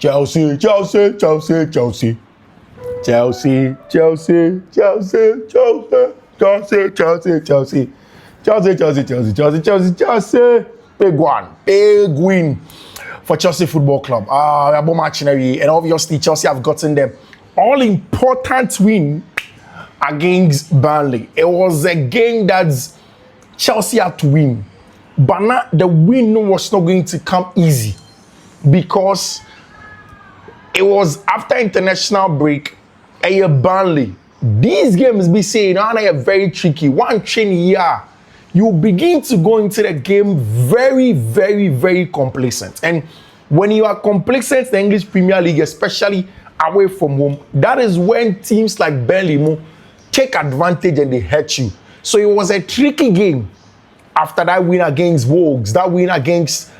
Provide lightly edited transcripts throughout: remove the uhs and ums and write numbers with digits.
Chelsea, Chelsea, Chelsea, Chelsea. Chelsea, Chelsea, Chelsea, Chelsea, Chelsea, Chelsea, Chelsea. Chelsea, Chelsea, Chelsea, Chelsea, Chelsea, Chelsea. Big one, big win for Chelsea Football Club. And obviously Chelsea have gotten them all-important win against Burnley. It was a game that Chelsea had to win, but now the win was not going to come easy because it was after international break. Burnley, these games be saying are very tricky. One training year, you begin to go into the game very, very, very complacent. And when you are complacent in the English Premier League, especially away from home, that is when teams like Burnley take advantage and they hurt you. So it was a tricky game after that win against Wolves, that win against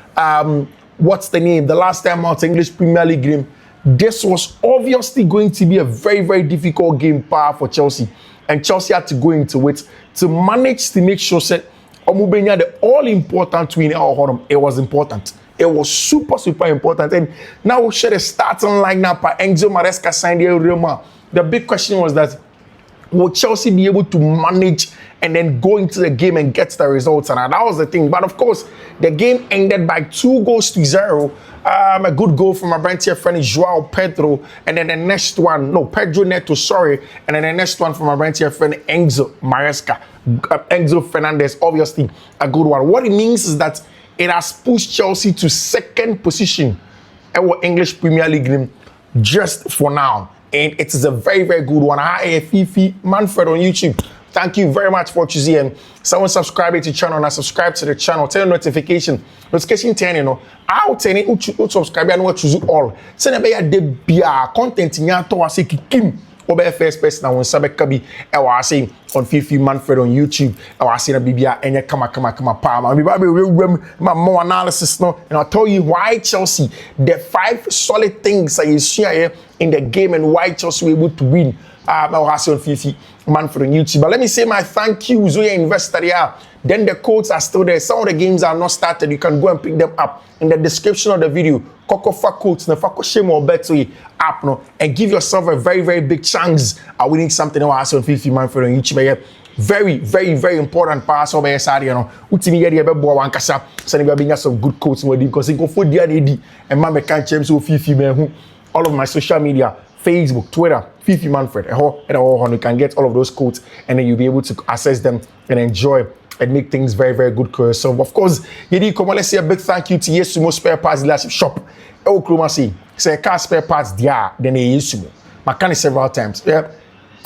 what's the name? The last time out English Premier League game. This was obviously going to be a very, very difficult game for Chelsea. And Chelsea had to go into it to manage to make sure that the all-important win, it was important. It was super, super important. And now we'll share the starting lineup. Enzo, Maresca signed the big question was that will Chelsea be able to manage and then go into the game and get the results? And that was the thing. But of course, the game ended by 2-0. A good goal from my brand here friend Joao Pedro, and then the next one, Pedro Neto, sorry, and then the next one from my brand here friend Enzo Maresca, Enzo Fernandez, obviously a good one. What it means is that it has pushed Chelsea to second position in our English Premier League game just for now, and it is a very, very good one. I Fiifi-Manfred on YouTube. Thank you very much for choosing. And someone subscribe to the channel and subscribe to the channel. Turn notification 10, I'll tell you to subscribe and what choose all. Send a better content in your to say Kim or first person I want Sabekabi. I was saying on Fiifi-Manfred on YouTube. I was saying a Bibia and you come palm. My more analysis now, and I'll tell you why Chelsea, the 5 solid things that you see here in the game and why Chelsea were able to win. I was on Fiifi-Manfred on YouTube. But let me say my thank you, Zoya Investor. Then the codes are still there. Some of the games are not started. You can go and pick them up in the description of the video. Kokofa codes, the Fakoshemo or Betway app, and give yourself a very, very big chance of winning something. I was on Fiifi-Manfred on YouTube. Very, very, very important pass over side, Utimi yedi ebe bo wankasa. Sani be binya some good codes with because it go for dia dey and man can change so Fiifi man all of my social media. Facebook, Twitter, Fiifi-Manfred, you can get all of those codes and then you'll be able to access them and enjoy and make things very, very good for yourself. Of course, let's say a big thank you to Yesumo Spare Parts Dealership Shop. Say car spare parts there, then Yesumo. I can several times. Yeah.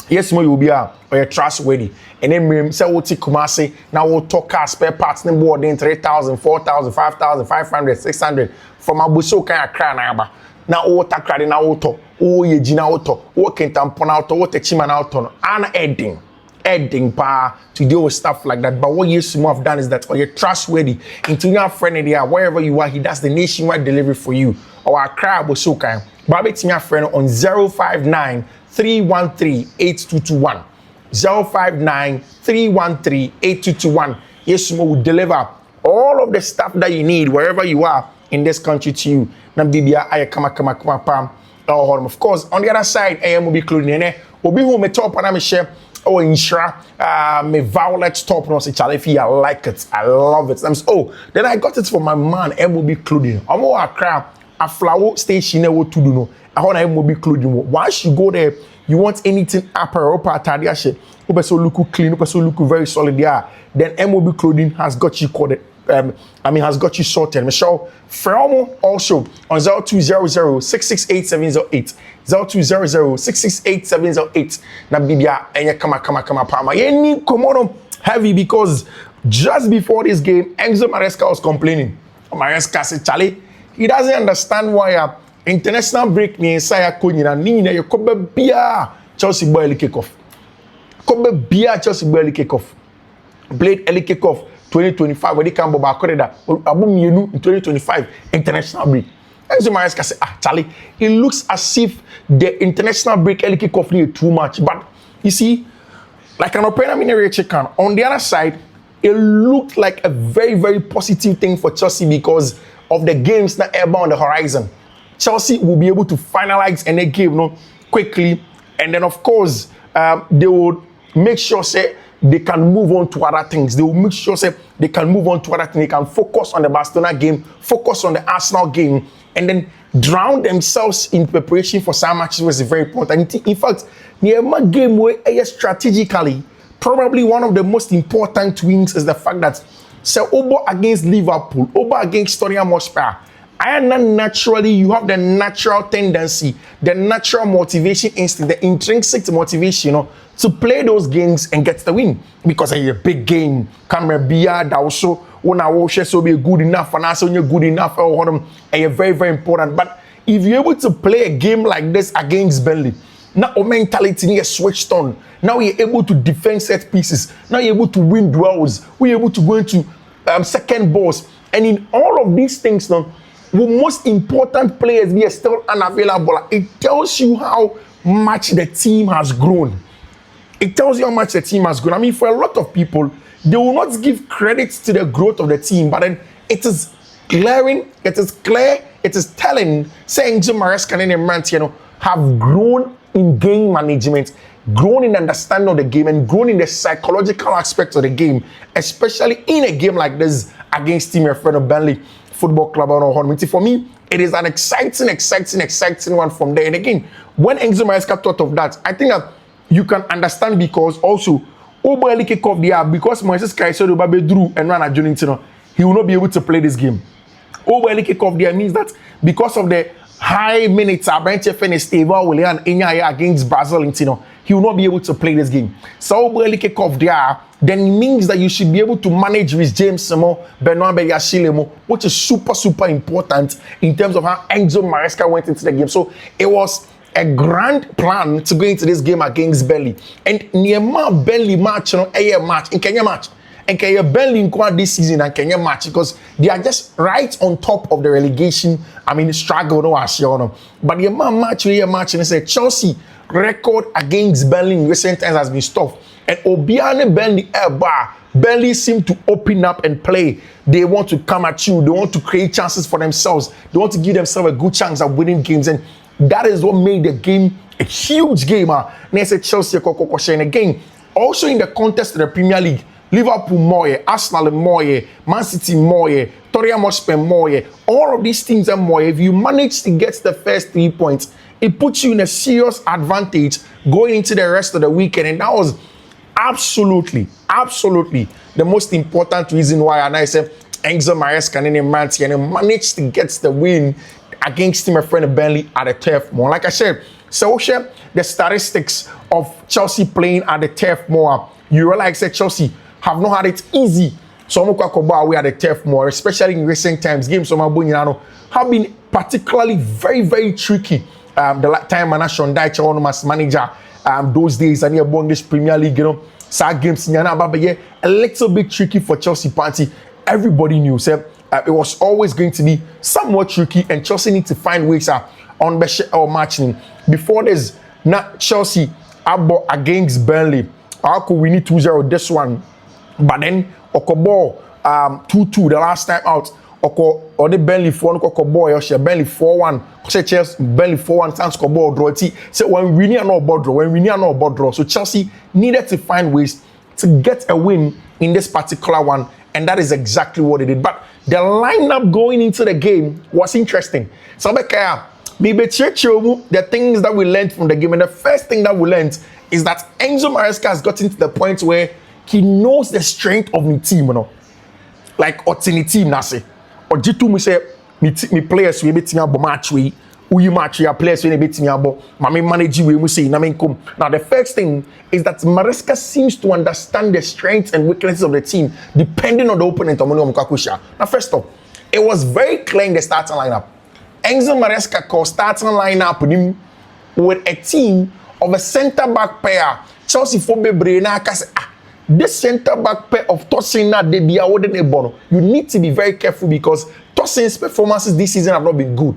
Yesumo you will be or you're trustworthy. And then say what Kumasi now we'll talk car spare parts then board in 3,000, 4,000, 5,000, 500, 600 from Abuso kind of crown number. Now what a credit now auto. Oh, ye Gina auto, what can tampon out, what a chiman out on, and adding power to deal with stuff like that. But what Yesumo have done is that you're trustworthy into your friend there, wherever you are, he does the nationwide delivery for you. Or a crowd was so kind. But it's my friend on 059 313 8221. 059 313 8221. Yesumo will deliver all of the stuff that you need wherever you are in this country to you. Nambibia, I come pam. Of course, on the other side, I am be clothing. Obi who me top and I'm share or inshra me violet top no say Charlie, I like it. I love it. Then I got it for my man, MOB clothing. I'm more a flower station to do no. I want MOB clothing. Once you go there, you want anything apparel party shit. So look clean, so look very solid there. Then MOB clothing has got you coded. Has got you sorted. Michelle Frelmo also on 0200 668708. 0200 668708. Na Bibia and come Palma. Any come heavy because just before this game, Enzo Maresca was complaining. Maresca said, Charlie, he doesn't understand why international break ni inside Konyina Nina, you come beer Chelsea boy kick off. Come beer Chelsea boy kick off. Played early kick off. 2025 when they come back corridor in 2025 international break. Enzo Maresca say, Charlie, it looks as if the international break early kickoff is too much. But you see, like an open chicken. On the other side, it looked like a very, very positive thing for Chelsea because of the games that are on the horizon. Chelsea will be able to finalize any game, quickly, and then of course they would make sure say they can move on to other things. They will make sure say they can move on to other things. They can focus on the Barcelona game, focus on the Arsenal game, and then drown themselves in preparation for some matches was very important. In fact, near my game where strategically, probably one of the most important wins is the fact that Obo against Liverpool, Obo against Tottenham Hotspur, and naturally you have the natural tendency, the natural motivation instinct, the intrinsic motivation, to play those games and get the win because it's a big game. Camera Bia that also when I watch so be good enough and also you're good enough or very very important. But if you're able to play a game like this against Burnley, now our mentality is switched on. Now you're able to defend set pieces. Now you're able to win duels. We're able to go into second balls, and in all of these things now, the most important players be still unavailable. It tells you how much the team has grown. It tells you how much the team has grown. I mean, for a lot of people, they will not give credit to the growth of the team, but then it is glaring, it is clear, it is telling, saying Enzo, Maresca and Enzo have grown in game management, grown in understanding of the game, and grown in the psychological aspects of the game, especially in a game like this against Team Friend Burnley Football Club. For me, it is an exciting one from there. And again, when Enzo Maresca thought of that, I think that you can understand because also Oberly kick off the app because Maresca said Obabe drew and ran at Jonathan, he will not be able to play this game. Oberly kick off there means that because of the high minutes against Brazil, he will not be able to play this game. So Oberly kick off there, then it means that you should be able to manage with James Benoit Beyashilemo, which is super important in terms of how Enzo Maresca went into the game. So it was a grand plan to go into this game against Burnley. And near my Burnley match, match in Kenya match. And Kenya Burnley in this season and Kenya match because they are just right on top of the relegation. I mean, struggle but the match and it's a Chelsea record against Burnley in recent times has been stuffed. And Obiane Burnley seem to open up and play. They want to come at you. They want to create chances for themselves. They want to give themselves a good chance of winning games. And that is what made the game a huge game. Next, Chelsea and again, also in the contest of the Premier League, Liverpool more, Arsenal more, Man City more, Tottenham Hotspur more. All of these teams are more. If you manage to get the first 3 points, it puts you in a serious advantage going into the rest of the weekend. And that was absolutely the most important reason why I said Enzo Maresca and managed to get the win against Team Friend Burnley at the Turf Moor. Like I said, so share the statistics of Chelsea playing at the Turf Moor. You realize that Chelsea have not had it easy. So I'm going to go away at the Turf Moor, especially in recent times. Games have been particularly very tricky. The time Manashon Daicha as manager those days and here English Premier League, sad games a little bit tricky for Chelsea party. Everybody knew it was always going to be somewhat tricky, and Chelsea need to find ways on or matching. Before this, not Chelsea against Burnley. How could we need 2-0 this one? But then Okobo 2-2 the last time out. Or the Burnley 4 Okobo or Burnley 4-1. Chelsea Burnley 4-1 times Okobo draw. So when we need no board draw, so Chelsea needed to find ways to get a win in this particular one, and that is exactly what they did. But the lineup going into the game was interesting. So the things that we learned from the game, and the first thing that we learned is that Enzo Maresca has gotten to the point where he knows the strength of the team, like Otini team nase. Or Jitu me say me players we betin abo match we match ya players we betin abo. Mami manage we say na men come. Now the first thing is that Maresca seems to understand the strengths and weaknesses of the team depending on the opponent. Now first off, it was very clear in the starting lineup. Enzo Maresca called starting lineup with a team of a centre-back pair. Chelsea for Bebrena say this centre-back pair of Tosin you need to be very careful because Tosin's performances this season have not been good.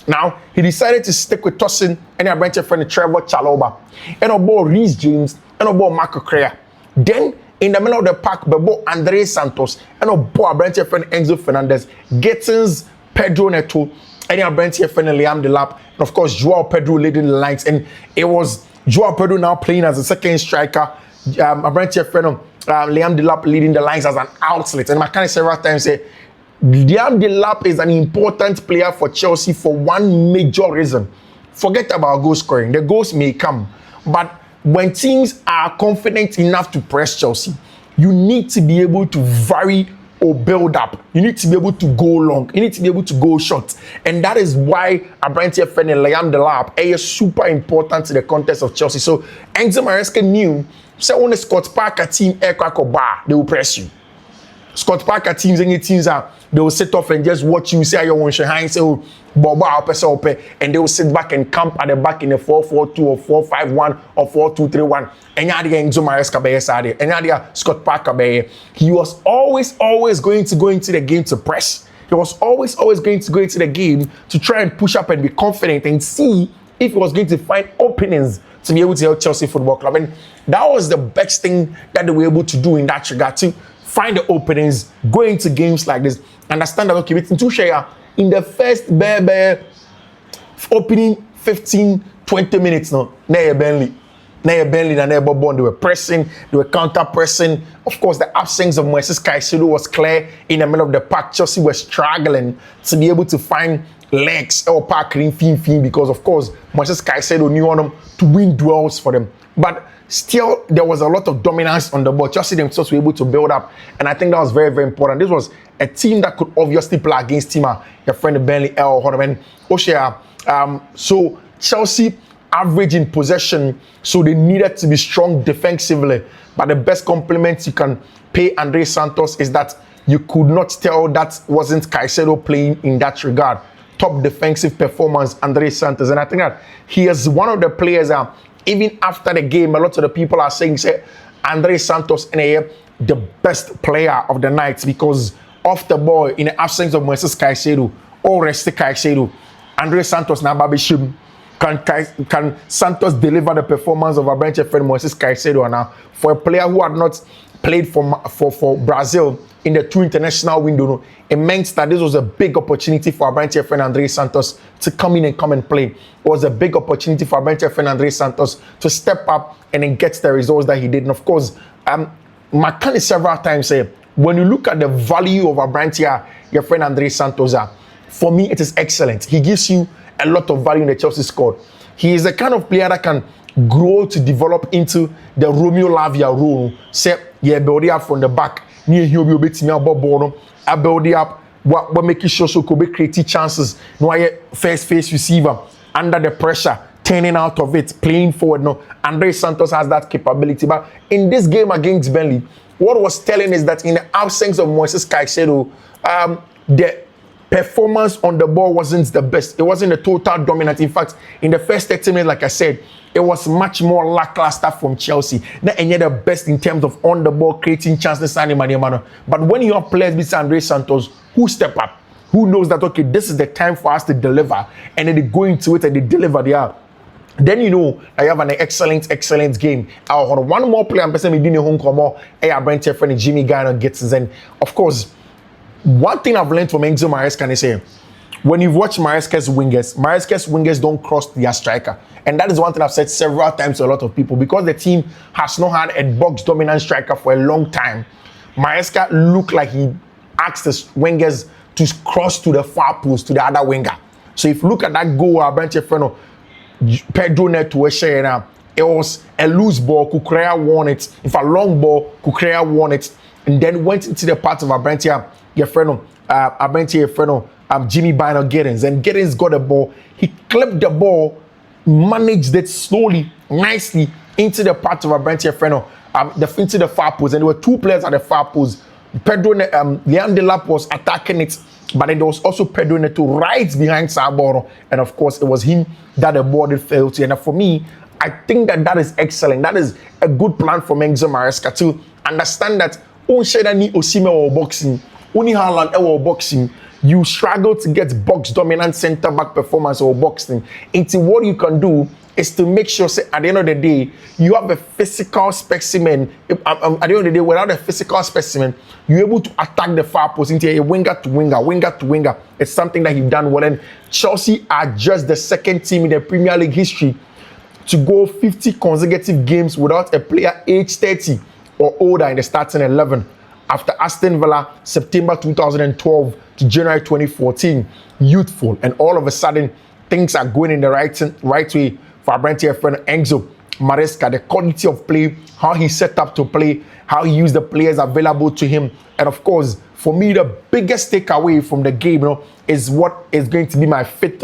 Now, he decided to stick with Tosin and a bench friend Trevor Chalobah. And about Reece James and about Marco Correa. Then, in the middle of the pack, about Andre Santos and about a bench friend Enzo Fernandez, Gittins, Pedro Neto, any Brent here friend Liam Delap, and of course Joao Pedro leading the lines, and it was Joao Pedro now playing as a second striker. Brent here friend Liam Delap leading the lines as an outlet, and I can several times say Liam Delap is an important player for Chelsea for one major reason. Forget about goal scoring; the goals may come, but when teams are confident enough to press Chelsea, you need to be able to vary or build up. You need to be able to go long. You need to be able to go short. And that is why Abrantia Fen and Liam Delap is super important to the context of Chelsea. So Enzo Maresca knew, so when the Scott Parker team aircraft or bar, they will press you. Scott Parker teams, any teams are, they will sit off and just watch you, say you want to hang, say, oh, Boba, and they will sit back and camp at the back in a 4-4-2 or 4-5-1 or 4-2-3-1. And now Enzo Maresca be side, and now Scott Parker be. He was always going to go into the game to press. He was always going to go into the game to try and push up and be confident and see if he was going to find openings to be able to help Chelsea Football Club. And that was the best thing that they were able to do in that regard, to find the openings, go into games like this, understand that, okay, waiting to share in the first opening 15-20 minutes now, Burnley, and they were pressing, they were counter-pressing. Of course, the absence of Moises Caicedo was clear in the middle of the park. Chelsea was struggling to be able to find legs or parking Fiifi, because, of course, Moises Caicedo knew on them to win duels for them. But still, there was a lot of dominance on the ball. Chelsea themselves were able to build up, and I think that was very, very important. This was a team that could obviously play against your friend Burnley, El Horneman, Oshia. So Chelsea average in possession, so they needed to be strong defensively. But the best compliment you can pay Andre Santos is that you could not tell that wasn't Caicedo playing in that regard. Top defensive performance, Andre Santos, and I think that he is one of the players. Even after the game, a lot of the people are saying, say, Andre Santos is the best player of the night, because off the ball, in the absence of Moises Caicedo or Reste Caicedo, Andre Santos na babishim. Can Santos deliver the performance of a bench friend Moises Caicedo? Now, for a player who had not played for Brazil in the two international window, it meant that this was a big opportunity for our bench friend Andre Santos to come in and come and play. It was a big opportunity for our bench friend Andre Santos to step up and then get the results that he did. And of course, McCann several times said, when you look at the value of our branch here, your friend Andre Santos, for me, it is excellent. He gives you a lot of value in the Chelsea squad. He is the kind of player that can grow to develop into the Romeo Lavia role. Say, yeah, build it up from the back. Near you will be to me about ball. I build it up. What making sure so could be creating chances. No, I first face receiver under the pressure, turning out of it, playing forward. No, Andre Santos has that capability. But in this game against Burnley, what was telling is that in the absence of Moises Caicedo, the performance on the ball wasn't the best. It wasn't a total dominant. In fact, in the first 30 minutes, like I said, it was much more lackluster from Chelsea. Not any the best in terms of on the ball creating chances. But when you have players like Andre Santos who step up, who knows that, okay, this is the time for us to deliver, and then they go into it and they deliver there. Then you know I have an excellent game. One more player, I'm person me doing home come on. I Brent friend Jimmy Garner gets, and of course, one thing I've learned from Enzo Maresca is say, when you've watched Maresca's wingers don't cross their striker. And that is one thing I've said several times to a lot of people, because the team has not had a box dominant striker for a long time. Maresca looked like he asked the wingers to cross to the far post, to the other winger. So if you look at that goal, Pedro Neto share, it was a loose ball, Kukurea won it. If a long ball, Kukurea won it, and then went into the part of Abrantia, Jimmy Bino Giddens, and Giddens got the ball. He clipped the ball, managed it slowly, nicely into the part of Abrantia into the far post, and there were two players at the far post. Liam Delap was attacking it, but then there was also Pedro Neto right behind Saboro, and of course it was him that the ball did fail to. And for me, I think that is excellent. That is a good plan for Enzo Maresca to understand that Onshedani Osime or boxing, only Haaland or boxing, you struggle to get box dominant center back performance or boxing. Into what you can do is to make sure, say, at the end of the day, you have a physical specimen. At the end of the day, without a physical specimen, you're able to attack the far post into a winger to winger. It's something that he's done well. And Chelsea are just the second team in the Premier League history to go 50 consecutive games without a player age 30 or older in the starting 11. After Aston Villa, September 2012 to January 2014, youthful, and all of a sudden, things are going in the right way for our brand friend Enzo, Maresca, the quality of play, how he set up to play, how he used the players available to him, and of course, for me, the biggest takeaway from the game, is what is going to be my fifth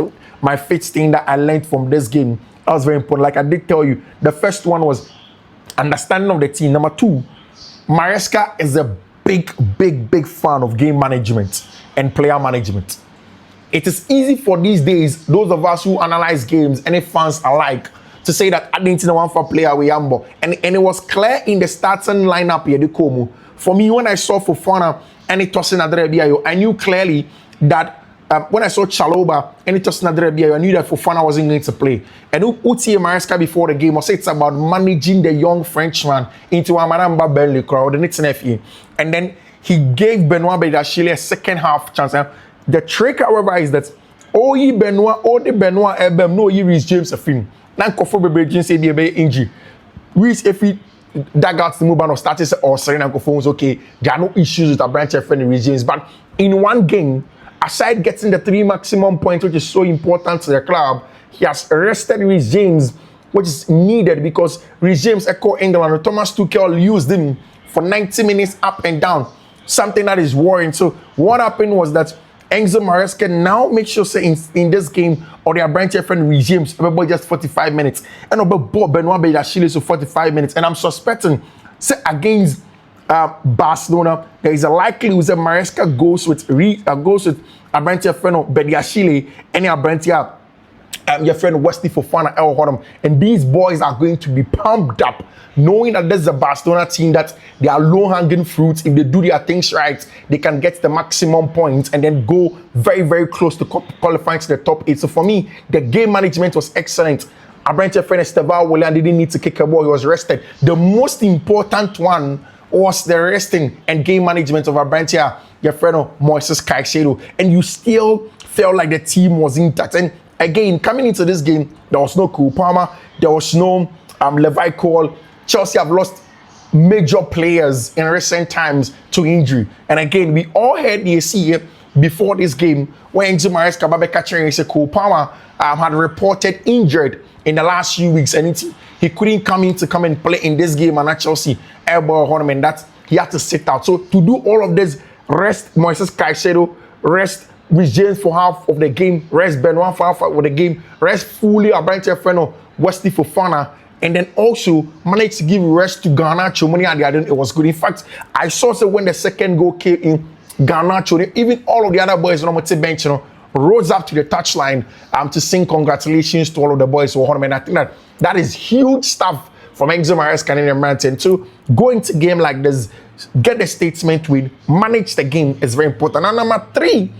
thing that I learned from this game. That was very important. Like I did tell you, the first one was understanding of the team. Number two, Maresca is a big fan of game management and player management. It is easy for these days, those of us who analyze games, any fans alike, to say that I didn't know one for player we ambo. And it was clear in the starting lineup here, the Como. For me, when I saw Fofana and it tossing Adrebiayo, I knew clearly that when I saw Chaloba and it tossing Adrebiayo, I knew that Fofana wasn't going to play. And Uti Maresca before the game was it's about managing the young Frenchman into a Maramba Burnley crowd and it's an FE. And then he gave Benoit Badiashile a second half chance. The trick, however, is that the Benoit Ebem, no, he reached James a film. Now, Kofor Bebe say the injury. Reach if he got the movement of status or Serena Kofon's okay. There are no issues with a branch of friendly regimes. But in one game, aside getting the 3 maximum points, which is so important to the club, he has arrested Reece James, which is needed because Reece James echo England and Thomas Tuchel used him for 90 minutes up and down. Something that is worrying. So what happened was that Enzo Maresca now make sure say in this game or their branch friend Reece James about just 45 minutes and about Benoit Badiashile so 45 minutes. And I'm suspecting say against Barcelona there is a likelihood that Maresca goes with a branch friend Badiashile and a branch your friend Wesley Fofana El Hodam, and these boys are going to be pumped up knowing that this is a Barcelona team that they are low-hanging fruits. If they do their things right, they can get the maximum points and then go very close to qualifying to the top 8. So for me, the game management was excellent. Our branch friend Esteban Willian didn't need to kick a ball, he was rested. The most important one was the resting and game management of our branch here, your friend Moises Caicedo, and you still felt like the team was intact. And again, coming into this game, there was no Cole Palmer, there was no Levi Cole. Chelsea have lost major players in recent times to injury. And again, we all heard the AC before this game when Enzo Maresca Babeka said Cole Palmer had reported injured in the last few weeks and he couldn't come and play in this game and at Chelsea elbow tournament that he had to sit out. So to do all of this, rest Moises Caicedo, rest Reece James for half of the game, rest Benoit for half of the game, rest fully a branch friend Wesley Fofana, and then also managed to give rest to Garnacho. Money at the end, it was good. In fact, I saw so when the second goal came in, Garnacho, even all of the other boys on the bench, rose up to the touchline to sing congratulations to all of the boys who won. And I think that is huge stuff from Enzo Maresca and Manton to go into a game like this, get the statement win, manage the game is very important. And number 3,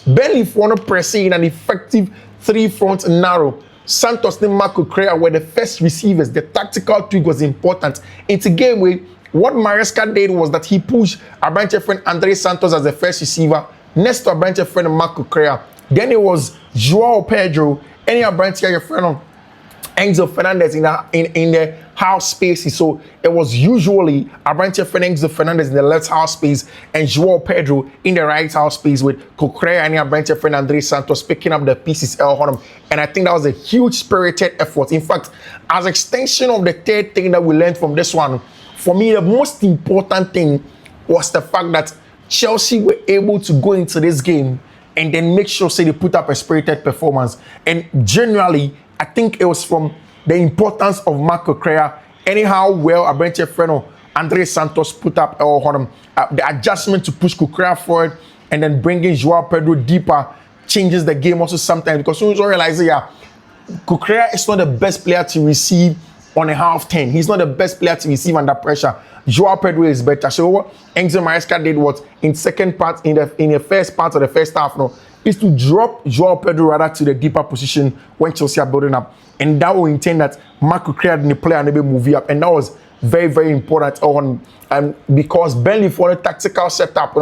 Burnley for pressing an effective 3-front narrow. Santos and Marco Correa were the first receivers. The tactical tweak was important. Into game way, what Maresca did was that he pushed our branch friend Andre Santos as the first receiver, next to our branch friend Marco Correa. Then it was Joao Pedro, and our branch friend Enzo Fernandez in the half space. So it was usually our branch friend Enzo Fernandez in the left half space and Joao Pedro in the right half space with Correa and our branch friend Andre Santos picking up the pieces. And I think that was a huge spirited effort. In fact, as extension of the third thing that we learned from this one, for me, the most important thing was the fact that Chelsea were able to go into this game and then make sure they put up a spirited performance. And generally, I think it was from the importance of Marco Correa. Anyhow, well, a branch friend Andre Santos put up the adjustment to push Correa forward and then bringing Joao Pedro deeper changes the game also sometimes because soon as you realize, Correa is not the best player to receive on a half 10. He's not the best player to receive under pressure. Joao Pedro is better. So what Enzo Maresca did was in the first part of the first half, is to drop Joao Pedro rather to the deeper position when Chelsea are building up. And that will intend that Marco created the player and maybe move up. And that was very, very important on because Burnley for the tactical setup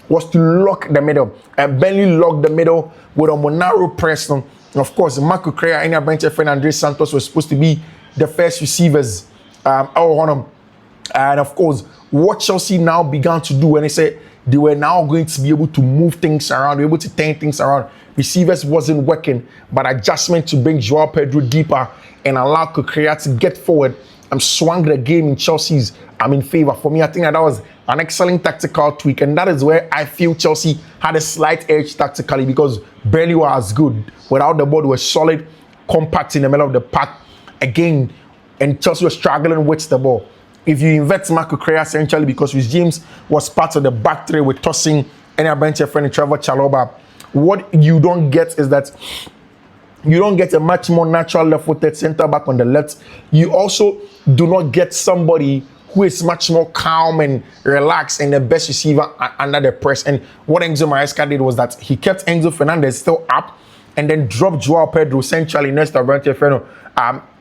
was to lock the middle. And Burnley locked the middle with a narrow press. And of course, Marco Correa and Benchefren and Andres Santos were supposed to be the first receivers. And of course, what Chelsea now began to do when they said they were now going to be able to move things around, be able to turn things around. Receivers wasn't working, but adjustment to bring Joao Pedro deeper and allow Correa to get forward and swung the game in Chelsea's in favor. For me, I think that was an excellent tactical tweak, and that is where I feel Chelsea had a slight edge tactically because Burnley was good. Without the ball, they were solid, compact in the middle of the pack again, and Chelsea was struggling with the ball. If you invert Marco Correa essentially because Reece James was part of the back three with tossing any Benchefren and Trevor Chalobah, what you don't get is that you don't get a much more natural left-footed centre back on the left. You also do not get somebody who is much more calm and relaxed and the best receiver under the press. And what Enzo Maresca did was that he kept Enzo Fernandez still up and then dropped Joao Pedro centrally next to Benchefren,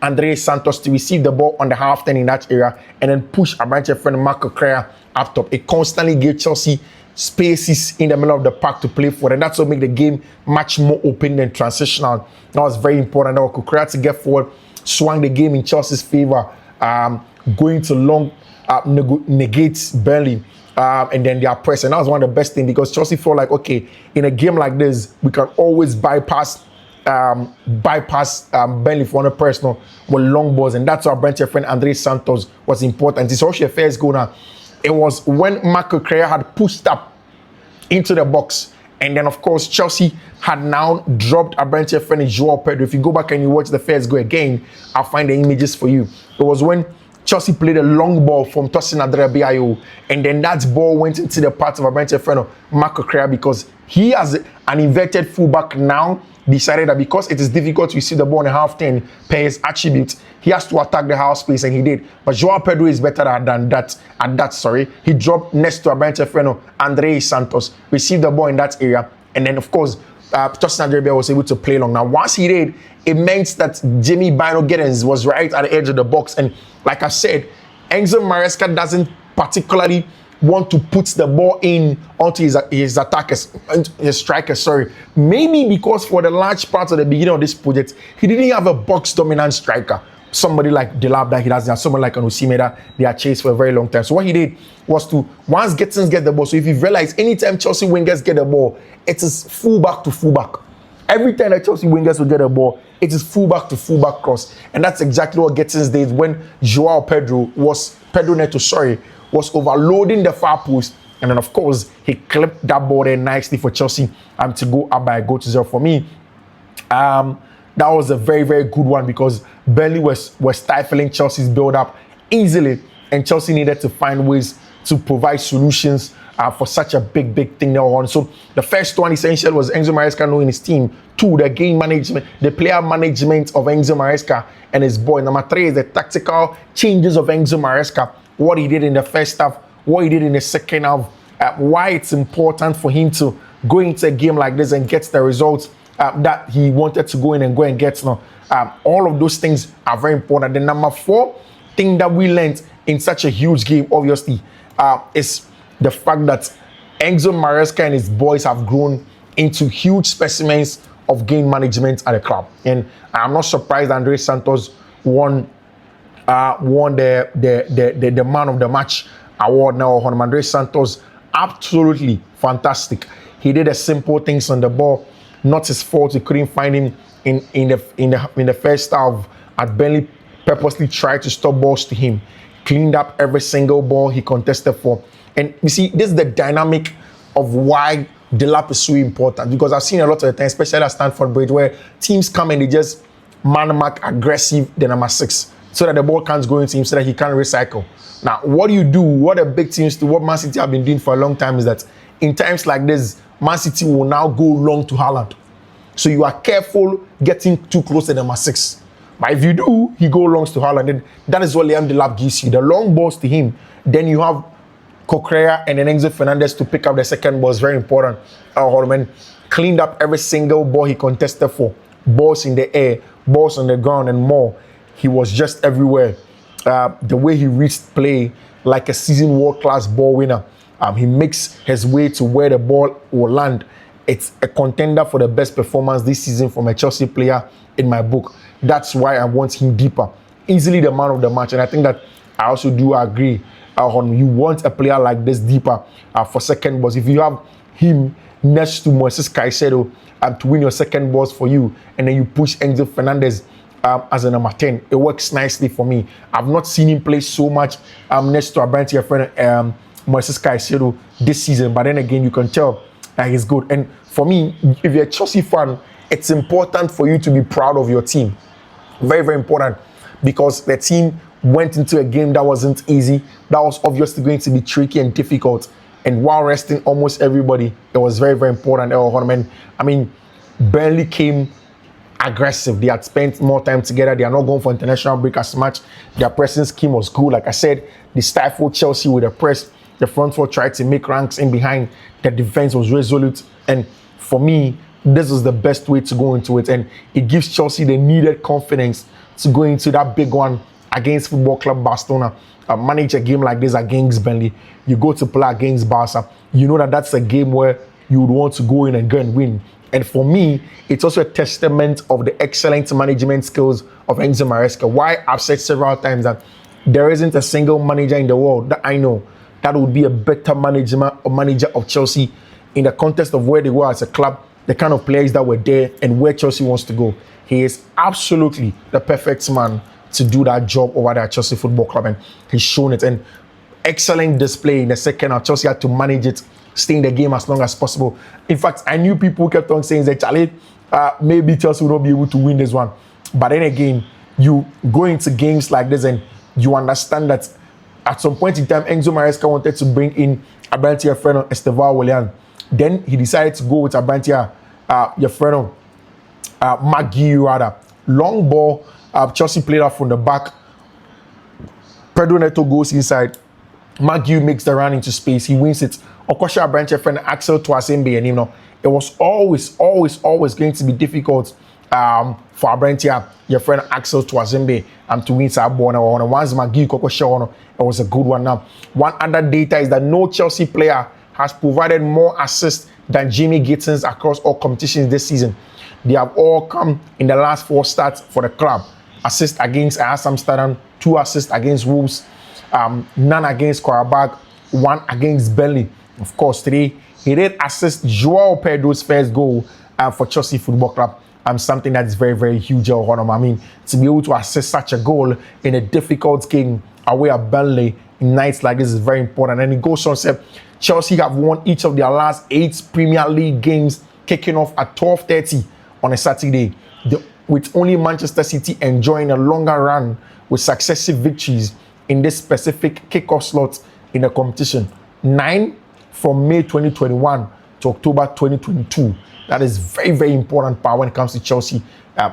Andres Santos to receive the ball on the half turn in that area and then push Benchefren Marco Correa up top. It constantly gave Chelsea spaces in the middle of the park to play for, and that's what made the game much more open and transitional. That was very important. That Correa to get forward, swung the game in Chelsea's favor, going to long negates Burnley, and then their press, and that was one of the best things because Chelsea felt like, okay, in a game like this, we can always bypass Burnley for one personal with long balls, and that's why Benchefren Andres Santos was important. It's also a first goal now. It was when Marco Correa had pushed up into the box. And then, of course, Chelsea had now dropped Benchefren and Joao Pedro. If you go back and you watch the first goal again, I'll find the images for you. It was when Chelsea played a long ball from Tosin Adrabio. And then that ball went into the part of Benchefren, Marco Correa, because he has an inverted fullback now. Decided that because it is difficult to receive the ball in a half turn per his attributes, he has to attack the half space, and he did. But Joao Pedro is better than that. He dropped next to Benchefren, Andres Santos, received the ball in that area, and then of course, Tosin Adrabia was able to play long. Now, once he did, it meant that Jimmy Bino Giddens was right at the edge of the box, and like I said, Enzo Maresca doesn't particularly want to put the ball in onto his attackers, his strikers, maybe because for the large part of the beginning of this project, he didn't have a box dominant striker. Somebody like Delap that he doesn't have, someone like Osimhen that they are chased for a very long time. So what he did was to, once Gittins get the ball, so if you realize anytime Chelsea wingers get the ball, it is fullback to fullback. Every time that Chelsea wingers will get a ball, it is fullback to fullback cross. And that's exactly what Gittins did when Joao Pedro was overloading the far post, and then of course he clipped that ball there nicely for Chelsea to go up by a goal to 0. For me, that was a very, very good one because Burnley was stifling Chelsea's build-up easily, and Chelsea needed to find ways to provide solutions for such a big thing now on. So the first one essentially was Enzo Maresca knowing his team. 2, the game management, the player management of Enzo Maresca and his boy. Number 3 is the tactical changes of Enzo Maresca. What he did in the first half, what he did in the second half, why it's important for him to go into a game like this and get the results that he wanted to go in and get. All of those things are very important. The number 4 thing that we learned in such a huge game, obviously, is the fact that Enzo Maresca and his boys have grown into huge specimens of game management at the club. And I'm not surprised Andres Santos won the man of the match award now. Andres Santos, absolutely fantastic. He did the simple things on the ball. Not his fault. He couldn't find him in the first half. At Burnley purposely tried to stop balls to him. Cleaned up every single ball he contested for. And you see, this is the dynamic of why Delap is so important, because I've seen a lot of the time, especially at Stamford Bridge, where teams come and they just man mark aggressive the number 6 so that the ball can't go into him, so that he can't recycle. Now, what do you do? What the big teams do, what Man City have been doing for a long time is that in times like this, Man City will now go long to Haaland. So you are careful getting too close to number 6. But if you do, he go longs to Haaland. And that is what Liam Delap gives you. The long balls to him. Then you have Correa and then Enzo Fernandez to pick up the second ball is very important. cleaned up every single ball he contested for. Balls in the air, balls on the ground, and more. He was just everywhere. The way he reached play like a seasoned world-class ball winner. He makes his way to where the ball will land. It's a contender for the best performance this season from a Chelsea player in my book. That's why I want him deeper. Easily the man of the match. And I think that I also do agree on you want a player like this deeper for second balls. If you have him next to Maresca to win your second balls for you, and then you push Enzo Fernandez as a number 10, it works nicely for me. I've not seen him play so much next to Abranti friend Maresca this season, but then again you can tell he's good. And for me, if you're a Chelsea fan, it's important for you to be proud of your team. Very, very important, because the team went into a game that wasn't easy. That was obviously going to be tricky and difficult. And while resting almost everybody, it was very, very important. I mean, Burnley came aggressive. They had spent more time together. They are not going for international break as much. Their pressing scheme was good. Like I said, they stifled Chelsea with a press. The front four tried to make ranks in behind. The defense was resolute. And for me, this was the best way to go into it. And it gives Chelsea the needed confidence to go into that big one against Football Club Barcelona. Manage a game like this against Burnley. You go to play against Barca. You know that that's a game where you would want to go in and go and win. And for me, it's also a testament of the excellent management skills of Enzo Maresca. Why I've said several times that there isn't a single manager in the world that I know that would be a better manager of Chelsea in the context of where they were as a club, the kind of players that were there, and where Chelsea wants to go. He is absolutely the perfect man to do that job over there at Chelsea Football Club, and he's shown it. And excellent display in the second half. Chelsea had to manage it, stay in the game as long as possible. In fact, I knew people kept on saying that, Charlie, maybe Chelsea will not be able to win this one. But then again, you go into games like this and you understand that at some point in time, Enzo Maresca wanted to bring in Abranti Yefreno Estevao Willian. Then he decided to go with Abranti Yefreno Magui rather. Long ball, Chelsea played out from the back. Pedro Neto goes inside. Magui makes the run into space. He wins it. Okosha Abranti Yefreno Axel Tuasembe, and it was always going to be difficult for Abranti Yefreno Axel Tuasembe to win that ball. Once Magui Kokosha, it was a good one. Now, one other data is that no Chelsea player has provided more assists than Jamie Gittins across all competitions this season. They have all come in the last 4 starts for the club. Assist against Ajax Amsterdam, 2 assists against Wolves, none against Karabakh, 1 against Burnley. Of course, today he did assist Joao Pedro's first goal for Chelsea Football Club. Something that's very, very huge. I mean, to be able to assist such a goal in a difficult game away at Burnley in nights like this is very important. And it goes on to say, Chelsea have won each of their last 8 Premier League games, kicking off at 12:30 on a Saturday, with only Manchester City enjoying a longer run with successive victories in this specific kickoff slot in the competition. 9 from May 2021 to October 2022. That is very, very important part when it comes to Chelsea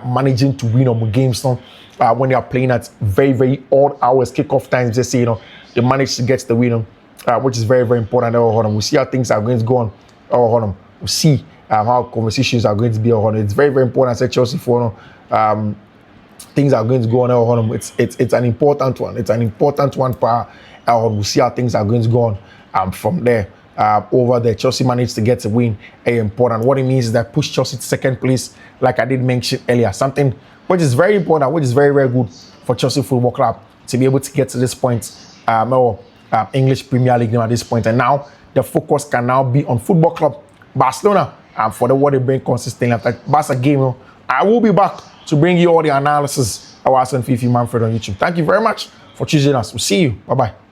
managing to win on games when they are playing at very, very odd hours, kickoff times. Just say, they manage to get the win, which is very, very important. We'll see how things are going to go on. We'll see how conversations are going to be on. It's very, very important. I said Chelsea for things are going to go on. It's an important one. It's an important one. We'll see how things are going to go on from there. Over there, Chelsea managed to get a win. Important. What it means is that push Chelsea to second place, like I did mention earlier. Something which is very important, which is very, very good for Chelsea Football Club to be able to get to this point, English Premier League at this point. And now the focus can now be on Football Club Barcelona for the what they bring consistently after Barca game. I will be back to bring you all the analysis. I was on Fiifi-Manfred on YouTube. Thank you very much for choosing us. We'll see you. Bye-bye.